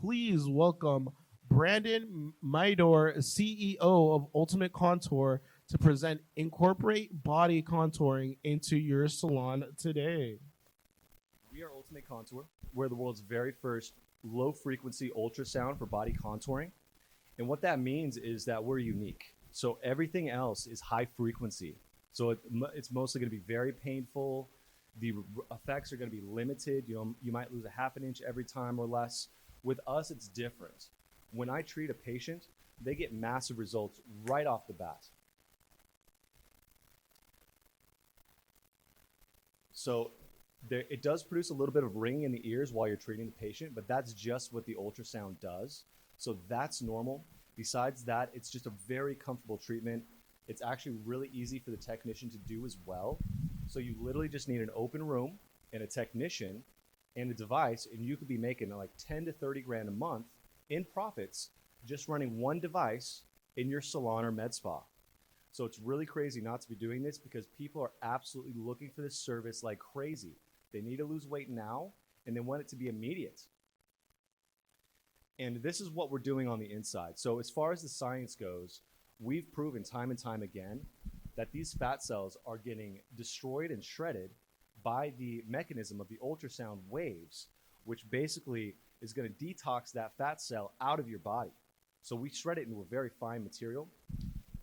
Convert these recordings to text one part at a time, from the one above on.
please welcome Brandon Maidor, CEO of Ultimate Contour, to present Incorporate Body Contouring into your salon today. We are Ultimate Contour. We're the world's very first low frequency ultrasound for body contouring. And what that means is that we're unique. So everything else is high frequency. So it's mostly going to be very painful. The effects are going to be limited. You might lose a half an inch every time or less. With us, it's different. When I treat a patient, they get massive results right off the bat. So it does produce a little bit of ringing in the ears while you're treating the patient, but that's just what the ultrasound does. So that's normal. Besides that, it's just a very comfortable treatment. It's actually really easy for the technician to do as well. So you literally just need an open room and a technician and a device, and you could be making like 10 to 30 grand a month in profits just running one device in your salon or med spa. So it's really crazy not to be doing this because people are absolutely looking for this service like crazy. They need to lose weight now, and they want it to be immediate. And this is what we're doing on the inside. So as far as the science goes, we've proven time and time again that these fat cells are getting destroyed and shredded by the mechanism of the ultrasound waves, which basically is going to detox that fat cell out of your body. So we shred it into a very fine material,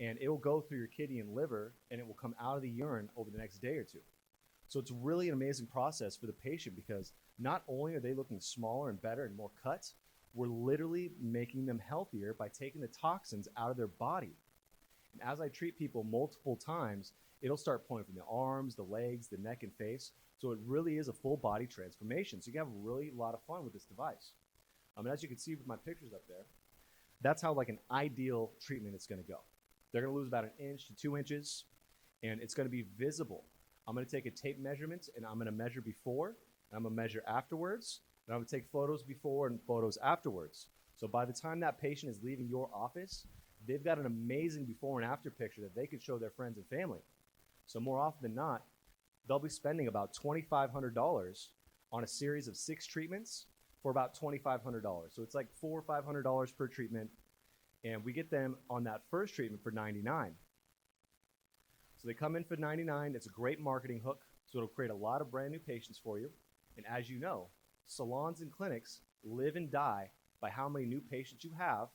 and it will go through your kidney and liver, and it will come out of the urine over the next day or two. So it's really an amazing process for the patient because not only are they looking smaller and better and more cut, we're literally making them healthier by taking the toxins out of their body. And as I treat people multiple times, it'll start pulling from the arms, the legs, the neck, and face. So it really is a full body transformation. So you can have a really lot of fun with this device. And as you can see with my pictures up there, that's how like an ideal treatment is going to go. They're going to lose about an inch to 2 inches, and it's going to be visible. I'm going to take a tape measurement, and I'm going to measure before, and I'm going to measure afterwards, and I'm going to take photos before and photos afterwards. So by the time that patient is leaving your office, they've got an amazing before and after picture that they can show their friends and family. So more often than not, they'll be spending about $2,500 on a series of 6 treatments for about $2,500. So it's like $400 or $500 per treatment, and we get them on that first treatment for $99. So they come in for $99. It's a great marketing hook, so it'll create a lot of brand new patients for you. And as you know, salons and clinics live and die by how many new patients you have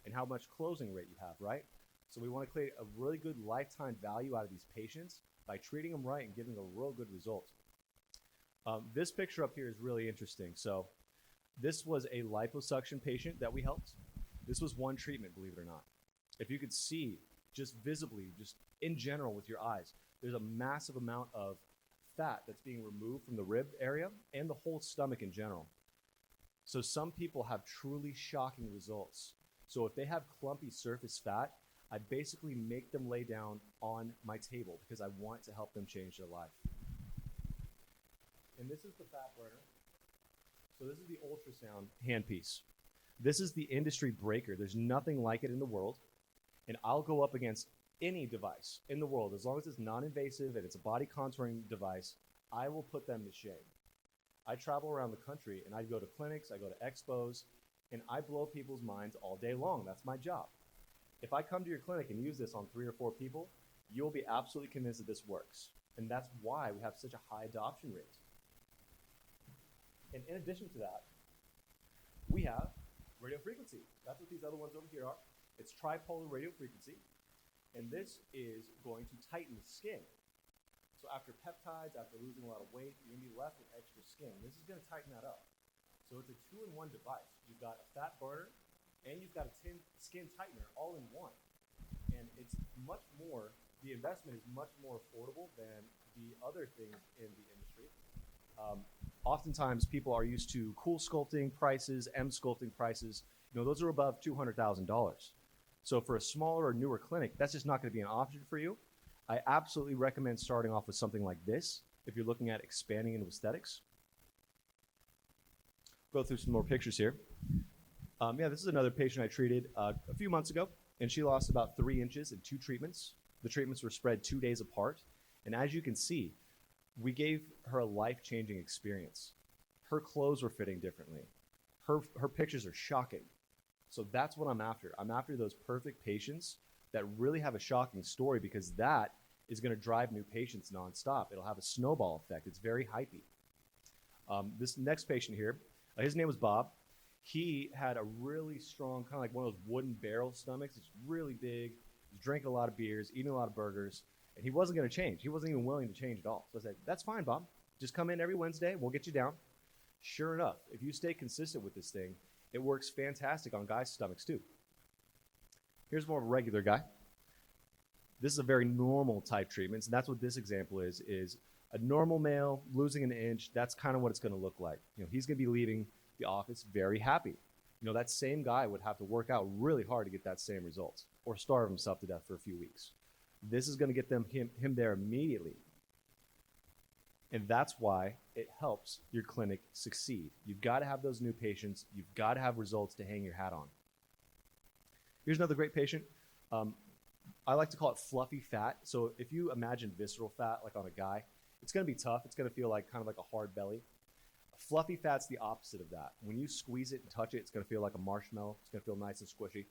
and how much closing rate you have, right? So we want to create a really good lifetime value out of these patients by treating them right and giving them a real good result. This picture up here is really interesting. So this was a liposuction patient that we helped. This was one treatment, believe it or not. If you could see just visibly, just in general with your eyes, there's a massive amount of fat that's being removed from the rib area and the whole stomach in general. So some people have truly shocking results. So if they have clumpy surface fat, I basically make them lay down on my table because I want to help them change their life. And this is the fat burner. So this is the ultrasound handpiece. This is the industry breaker. There's nothing like it in the world. And I'll go up against any device in the world, as long as it's non-invasive and it's a body contouring device, I will put them to shame. I travel around the country and I go to clinics, I go to expos, and I blow people's minds all day long. That's my job. If I come to your clinic and use this on 3 or 4 people, you'll be absolutely convinced that this works. And that's why we have such a high adoption rate. And in addition to that, we have radio frequency. That's what these other ones over here are. It's tripolar radio frequency. And this is going to tighten the skin. So after peptides, after losing a lot of weight, you're going to be left with extra skin. This is going to tighten that up. So it's a 2-in-1 device. You've got a fat burner, and you've got a skin tightener all in one. And it's much more, the investment is much more affordable than the other things in the industry. Oftentimes, people are used to cool sculpting prices, M sculpting prices. Those are above $200,000. So for a smaller or newer clinic, that's just not going to be an option for you. I absolutely recommend starting off with something like this if you're looking at expanding into aesthetics. Go through some more pictures here. This is another patient I treated a few months ago, and she lost about 3 inches in 2 treatments. The treatments were spread 2 days apart. And as you can see, we gave her a life-changing experience. Her clothes were fitting differently. her pictures are shocking. So that's what I'm after. I'm after those perfect patients that really have a shocking story, because that is going to drive new patients nonstop. It'll have a snowball effect. It's very hypey. This next patient here, his name was Bob. He had a really strong, kind of like one of those wooden barrel stomachs. It's really big. He's drinking a lot of beers, eating a lot of burgers, and he wasn't going to change. He wasn't even willing to change at all. So I said, that's fine, Bob. Just come in every Wednesday. We'll get you down. Sure enough, if you stay consistent with this thing, it works fantastic on guys' stomachs too. Here's more of a regular guy. This is a very normal type treatment, and that's what this example is a normal male losing an inch. That's kind of what it's going to look like. He's going to be leaving the office very happy. That same guy would have to work out really hard to get that same result, or starve himself to death for a few weeks. This is going to get him there immediately. And that's why it helps your clinic succeed. You've got to have those new patients. You've got to have results to hang your hat on. Here's another great patient. I like to call it fluffy fat. So if you imagine visceral fat, like on a guy, it's going to be tough. It's going to feel like kind of like a hard belly. Fluffy fat's the opposite of that. When you squeeze it and touch it, it's going to feel like a marshmallow. It's going to feel nice and squishy.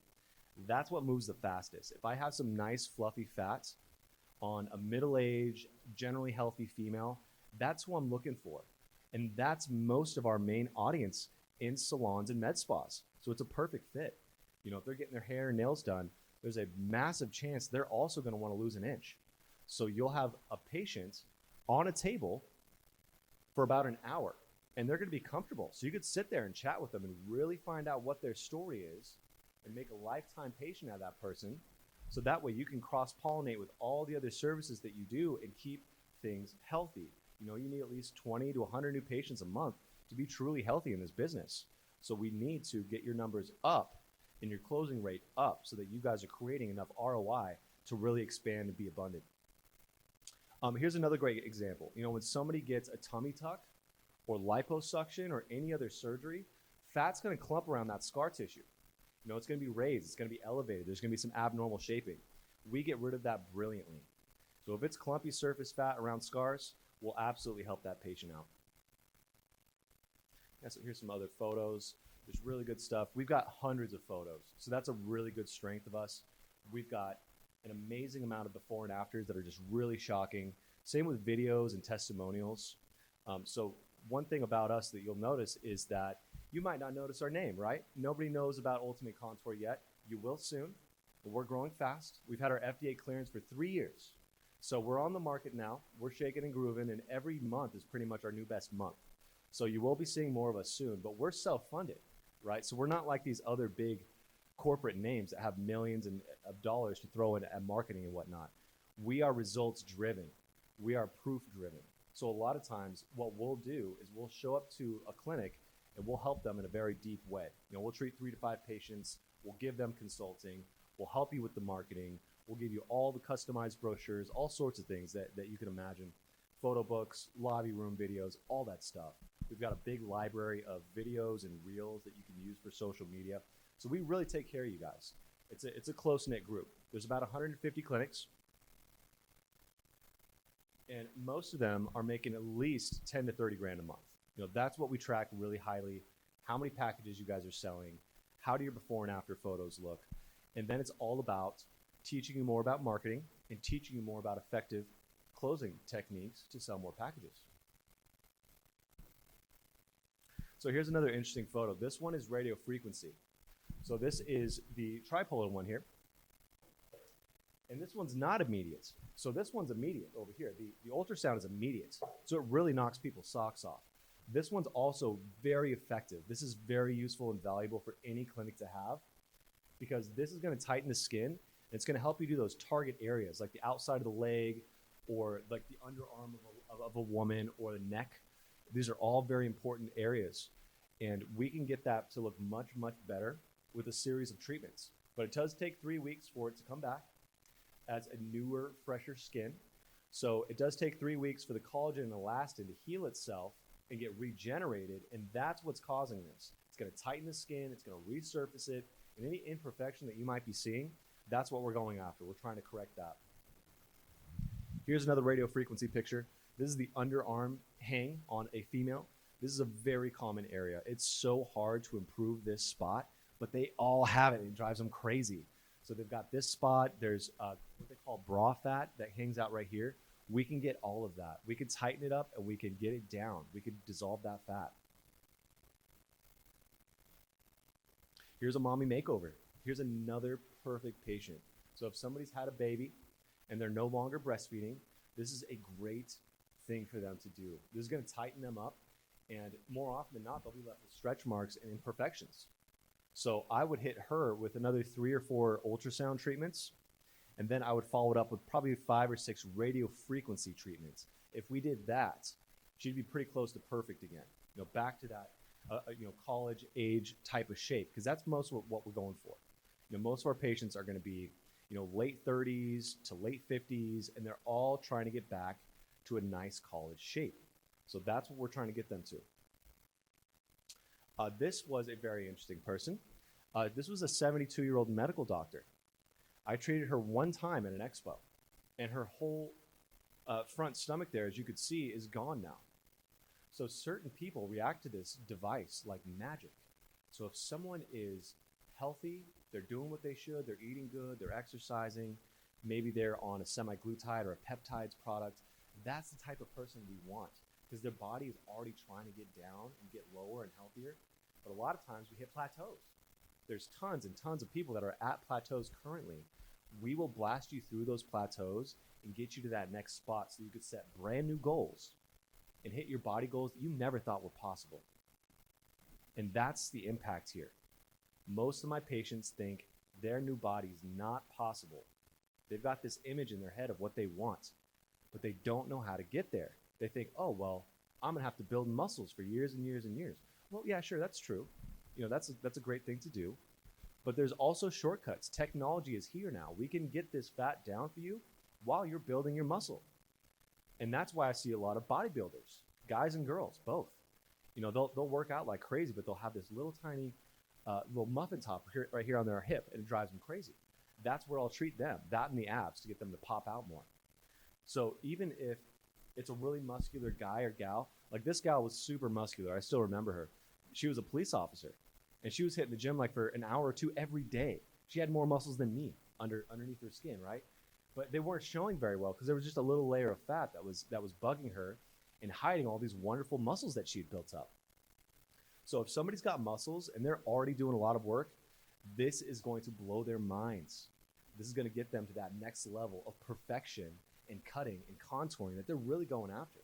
That's what moves the fastest. If I have some nice fluffy fat on a middle-aged, generally healthy female, that's who I'm looking for. And that's most of our main audience in salons and med spas. So it's a perfect fit. If they're getting their hair and nails done, there's a massive chance they're also going to want to lose an inch. So you'll have a patient on a table for about an hour, and they're going to be comfortable. So you could sit there and chat with them and really find out what their story is and make a lifetime patient out of that person. So that way you can cross-pollinate with all the other services that you do and keep things healthy. You need at least 20 to 100 new patients a month to be truly healthy in this business. So we need to get your numbers up and your closing rate up so that you guys are creating enough ROI to really expand and be abundant. Here's another great example. When somebody gets a tummy tuck or liposuction or any other surgery, fat's going to clump around that scar tissue. It's going to be raised. It's going to be elevated. There's going to be some abnormal shaping. We get rid of that brilliantly. So if it's clumpy surface fat around scars, we'll absolutely help that patient out. Yeah, so here's some other photos. There's really good stuff. We've got hundreds of photos. So that's a really good strength of us. We've got an amazing amount of before and afters that are just really shocking. Same with videos and testimonials. So one thing about us that you'll notice is that you might not notice our name, right? Nobody knows about Ultimate Contour yet. You will soon, but we're growing fast. We've had our FDA clearance for 3 years. So we're on the market now. We're shaking and grooving, and every month is pretty much our new best month. So you will be seeing more of us soon, but we're self-funded, right? So we're not like these other big corporate names that have millions of dollars to throw in at marketing and whatnot. We are results driven. We are proof driven. So a lot of times what we'll do is we'll show up to a clinic and we'll help them in a very deep way. We'll treat 3 to 5 patients. We'll give them consulting. We'll help you with the marketing. We'll give you all the customized brochures, all sorts of things that you can imagine. Photo books, lobby room videos, all that stuff. We've got a big library of videos and reels that you can use for social media. So we really take care of you guys. It's a close-knit group. There's about 150 clinics, and most of them are making at least 10 to 30 grand a month. That's what we track really highly. How many packages you guys are selling? How do your before and after photos look? And then it's all about teaching you more about marketing and teaching you more about effective closing techniques to sell more packages. So here's another interesting photo. This one is radio frequency. So this is the tripolar one here. And this one's not immediate. So this one's immediate over here. The ultrasound is immediate. So it really knocks people's socks off. This one's also very effective. This is very useful and valuable for any clinic to have, because this is going to tighten the skin. And it's going to help you do those target areas like the outside of the leg or like the underarm of a woman or the neck. These are all very important areas. And we can get that to look much, much better with a series of treatments. But it does take 3 weeks for it to come back as a newer, fresher skin. So it does take 3 weeks for the collagen and elastin to heal itself and get regenerated, and that's what's causing this. It's going to tighten the skin, it's going to resurface it, and any imperfection that you might be seeing, that's what we're going after. We're trying to correct that. Here's another radio frequency picture. This is the underarm hang on a female. This is a very common area. It's so hard to improve this spot, but they all have it, and it drives them crazy. So they've got this spot. There's what they call bra fat that hangs out right here. We can get all of that. We can tighten it up, and we can get it down. We can dissolve that fat. Here's a mommy makeover. Here's another perfect patient. So if somebody's had a baby and they're no longer breastfeeding, this is a great thing for them to do. This is going to tighten them up, and more often than not, they'll be left with stretch marks and imperfections. So I would hit her with another 3 or 4 ultrasound treatments, and then I would follow it up with probably 5 or 6 radio frequency treatments. If we did that, she'd be pretty close to perfect again. Back to that college age type of shape, because that's most of what we're going for. Most of our patients are going to be late 30s to late 50s, and they're all trying to get back to a nice college shape. So that's what we're trying to get them to. This was a very interesting person. This was a 72-year-old medical doctor. I treated her one time at an expo, and her whole front stomach there, as you could see, is gone now. So certain people react to this device like magic. So if someone is healthy, they're doing what they should, they're eating good, they're exercising, maybe they're on a semaglutide or a peptides product, that's the type of person we want, because their body is already trying to get down and get lower and healthier. But a lot of times we hit plateaus. There's tons and tons of people that are at plateaus currently. We will blast you through those plateaus and get you to that next spot so you could set brand new goals and hit your body goals that you never thought were possible. And that's the impact here. Most of my patients think their new body is not possible. They've got this image in their head of what they want, but they don't know how to get there. They think, oh, well, I'm going to have to build muscles for years and years and years. Well, yeah, sure, that's true. That's a great thing to do. But there's also shortcuts. Technology is here now. We can get this fat down for you while you're building your muscle. And that's why I see a lot of bodybuilders, guys and girls, both. They'll work out like crazy, but they'll have this little tiny little muffin top right here on their hip, and it drives them crazy. That's where I'll treat them, that and the abs, to get them to pop out more. So even if it's a really muscular guy or gal, like this gal was super muscular. I still remember her. She was a police officer, and she was hitting the gym like for an hour or two every day. She had more muscles than me underneath her skin, right? But they weren't showing very well because there was just a little layer of fat that was bugging her and hiding all these wonderful muscles that she had built up. So if somebody's got muscles and they're already doing a lot of work, this is going to blow their minds. This is going to get them to that next level of perfection and cutting and contouring that they're really going after.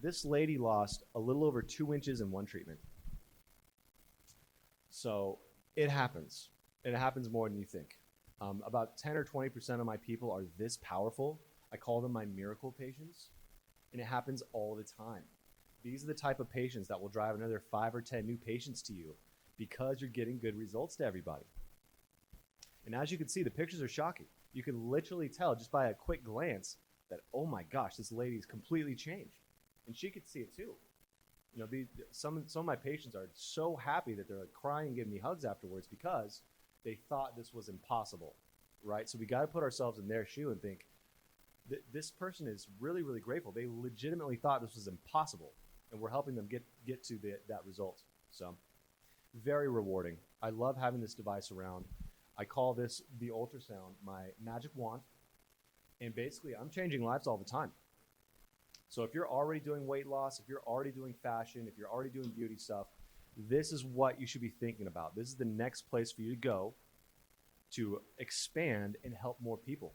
This lady lost a little over 2 inches in one treatment. So it happens. It happens more than you think. About 10 or 20% of my people are this powerful. I call them my miracle patients, and it happens all the time. These are the type of patients that will drive another 5 or 10 new patients to you because you're getting good results to everybody. And as you can see, the pictures are shocking. You can literally tell just by a quick glance that, oh my gosh, this lady's completely changed. And she could see it too. Some of my patients are so happy that they're like crying and giving me hugs afterwards because they thought this was impossible, right? So we got to put ourselves in their shoe and think, this person is really, really grateful. They legitimately thought this was impossible, and we're helping them get to that result. So very rewarding. I love having this device around. I call this the ultrasound my magic wand, and basically I'm changing lives all the time. So if you're already doing weight loss, if you're already doing fashion, if you're already doing beauty stuff, this is what you should be thinking about. This is the next place for you to go to expand and help more people.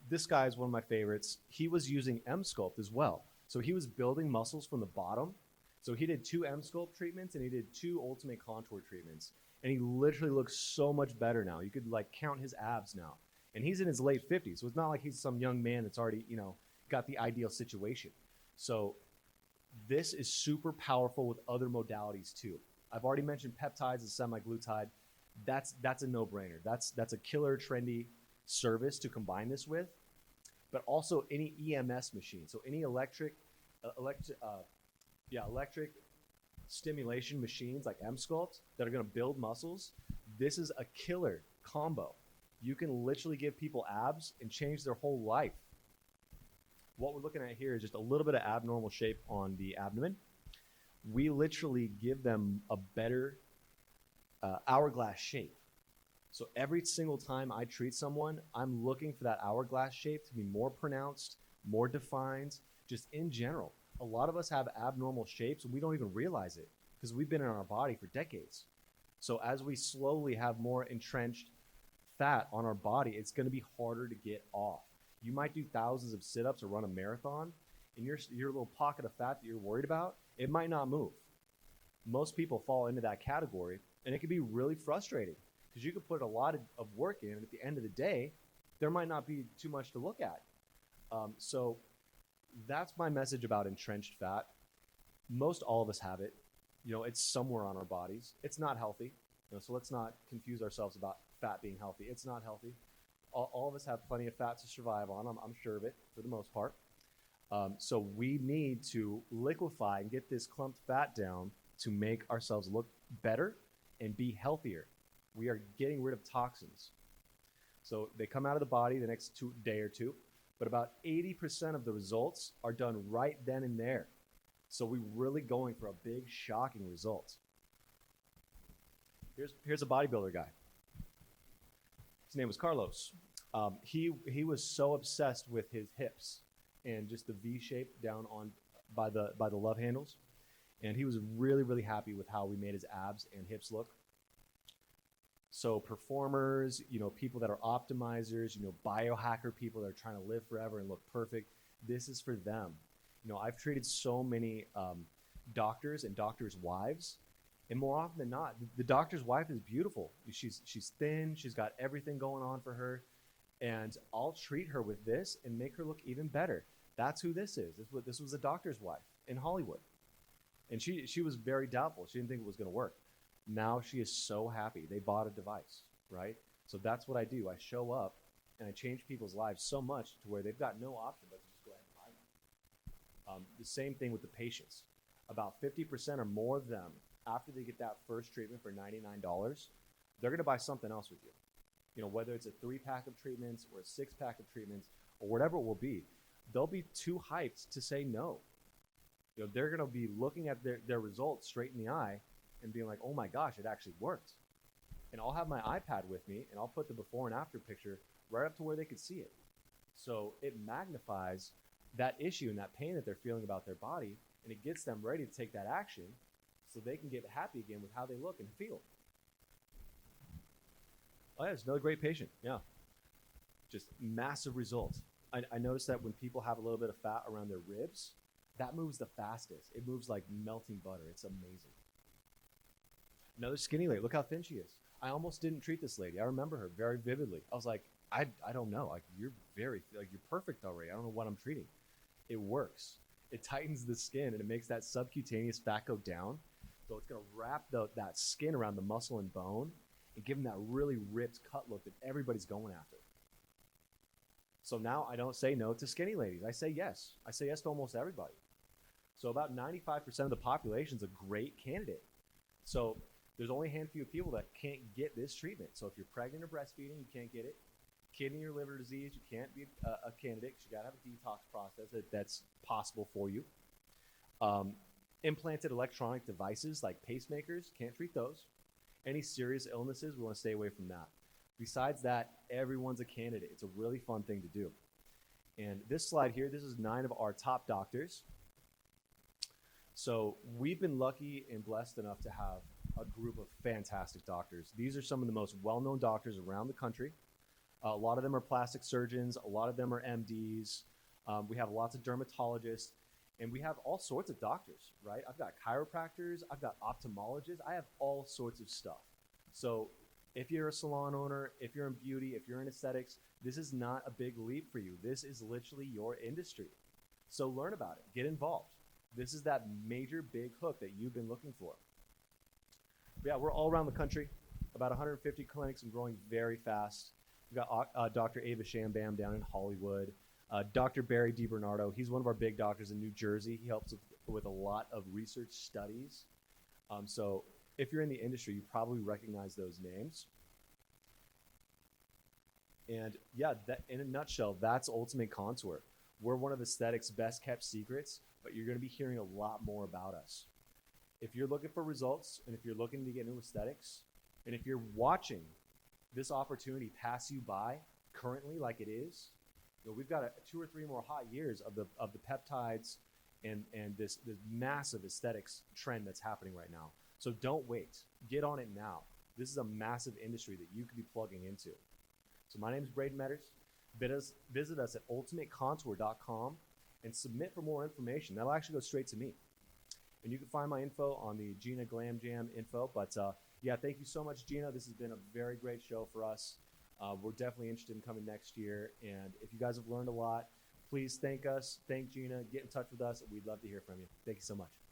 This guy is one of my favorites. He was using M-Sculpt as well. So he was building muscles from the bottom. So he did 2 M-Sculpt treatments and he did 2 Ultimate Contour treatments. And he literally looks so much better now. You could like count his abs now. And he's in his late 50s. So it's not like he's some young man that's already, got the ideal situation. So this is super powerful with other modalities too. I've already mentioned peptides and semaglutide. That's a no-brainer. That's a killer trendy service to combine this with. But also any EMS machine. So any electric stimulation machines like M-Sculpt that are going to build muscles. This is a killer combo. You can literally give people abs and change their whole life. What we're looking at here is just a little bit of abnormal shape on the abdomen. We literally give them a better hourglass shape. So every single time I treat someone, I'm looking for that hourglass shape to be more pronounced, more defined, just in general. A lot of us have abnormal shapes and we don't even realize it because we've been in our body for decades. So as we slowly have more entrenched fat on our body, it's going to be harder to get off. You might do thousands of sit-ups or run a marathon, and your little pocket of fat that you're worried about, it might not move. Most people fall into that category, and it can be really frustrating because you could put a lot of work in, and at the end of the day, there might not be too much to look at. So that's my message about entrenched fat. Most all of us have it. You know, it's somewhere on our bodies. It's not healthy. You know, so let's not confuse ourselves about fat being healthy. It's not healthy. All of us have plenty of fat to survive on. I'm sure of it for the most part. So we need to liquefy and get this clumped fat down to make ourselves look better and be healthier. We are getting rid of toxins. So they come out of the body the next day or two, but about 80% of the results are done right then and there. So we're really going for a big, shocking result. Here's a bodybuilder guy. His name was Carlos. He was so obsessed with his hips and just the V shape down on by the love handles, and he was really, really happy with how we made his abs and hips look. So performers, you know, people that are optimizers, you know, biohacker people that are trying to live forever and look perfect, this is for them. You know, I've treated so many doctors and doctors' wives, and more often than not, the doctor's wife is beautiful. She's thin, she's got everything going on for her, and I'll treat her with this and make her look even better. That's who this is. This was a doctor's wife in Hollywood, and she was very doubtful. She didn't think it was going to work. Now she is so happy. They bought a device, right? So that's what I do. I show up and I change people's lives so much to where they've got no option but to just go ahead and buy one. The same thing with the patients. About 50% or more of them, after they get that first treatment for $99, they're going to buy something else with you. You know, whether it's a 3-pack of treatments or a 6-pack of treatments or whatever it will be, they'll be too hyped to say no. You know, they're going to be looking at their results straight in the eye and being like, oh my gosh, it actually worked. And I'll have my iPad with me and I'll put the before and after picture right up to where they could see it. So it magnifies that issue and that pain that they're feeling about their body, and it gets them ready to take that action so they can get happy again with how they look and feel. Oh yeah, it's another great patient. Yeah. Just massive results. I noticed that when people have a little bit of fat around their ribs, that moves the fastest. It moves like melting butter. It's amazing. Another skinny lady. Look how thin she is. I almost didn't treat this lady. I remember her very vividly. I was like, I don't know. Like you're perfect already. I don't know what I'm treating. It works. It tightens the skin and it makes that subcutaneous fat go down. So it's going to wrap that skin around the muscle and bone and give them that really ripped cut look that everybody's going after. So now I don't say no to skinny ladies. I say yes. I say yes to almost everybody. So about 95% of the population is a great candidate. So there's only a handful of people that can't get this treatment. So if you're pregnant or breastfeeding, you can't get it. Kidney or liver disease, you can't be a candidate because you got to have a detox process that's possible for you. Implanted electronic devices like pacemakers, can't treat those. Any serious illnesses, we want to stay away from that. Besides that, everyone's a candidate. It's a really fun thing to do. And this slide here, this is 9 of our top doctors. So we've been lucky and blessed enough to have a group of fantastic doctors. These are some of the most well-known doctors around the country. A lot of them are plastic surgeons. A lot of them are MDs. We have lots of dermatologists. And we have all sorts of doctors, right? I've got chiropractors. I've got ophthalmologists. I have all sorts of stuff. So if you're a salon owner, if you're in beauty, if you're in aesthetics, this is not a big leap for you. This is literally your industry. So learn about it. Get involved. This is that major big hook that you've been looking for. But yeah, we're all around the country, about 150 clinics and growing very fast. We've got Dr. Ava Shambam down in Hollywood. Dr. Barry DiBernardo, he's one of our big doctors in New Jersey. He helps with a lot of research studies. So if you're in the industry, you probably recognize those names. And yeah, that, in a nutshell, that's Ultimate Contour. We're one of aesthetics' best kept secrets, but you're going to be hearing a lot more about us. If you're looking for results, and if you're looking to get into aesthetics, and if you're watching this opportunity pass you by currently like it is, we've got 2 or 3 more hot years of the peptides and this massive aesthetics trend that's happening right now. So don't wait. Get on it now. This is a massive industry that you could be plugging into. So my name is Braden Metters. Visit us at ultimatecontour.com and submit for more information. That'll actually go straight to me. And you can find my info on the Gina GlamJam info. But yeah, thank you so much, Gina. This has been a very great show for us. We're definitely interested in coming next year. And if you guys have learned a lot, please thank us. Thank Gina. Get in touch with us. We'd love to hear from you. Thank you so much.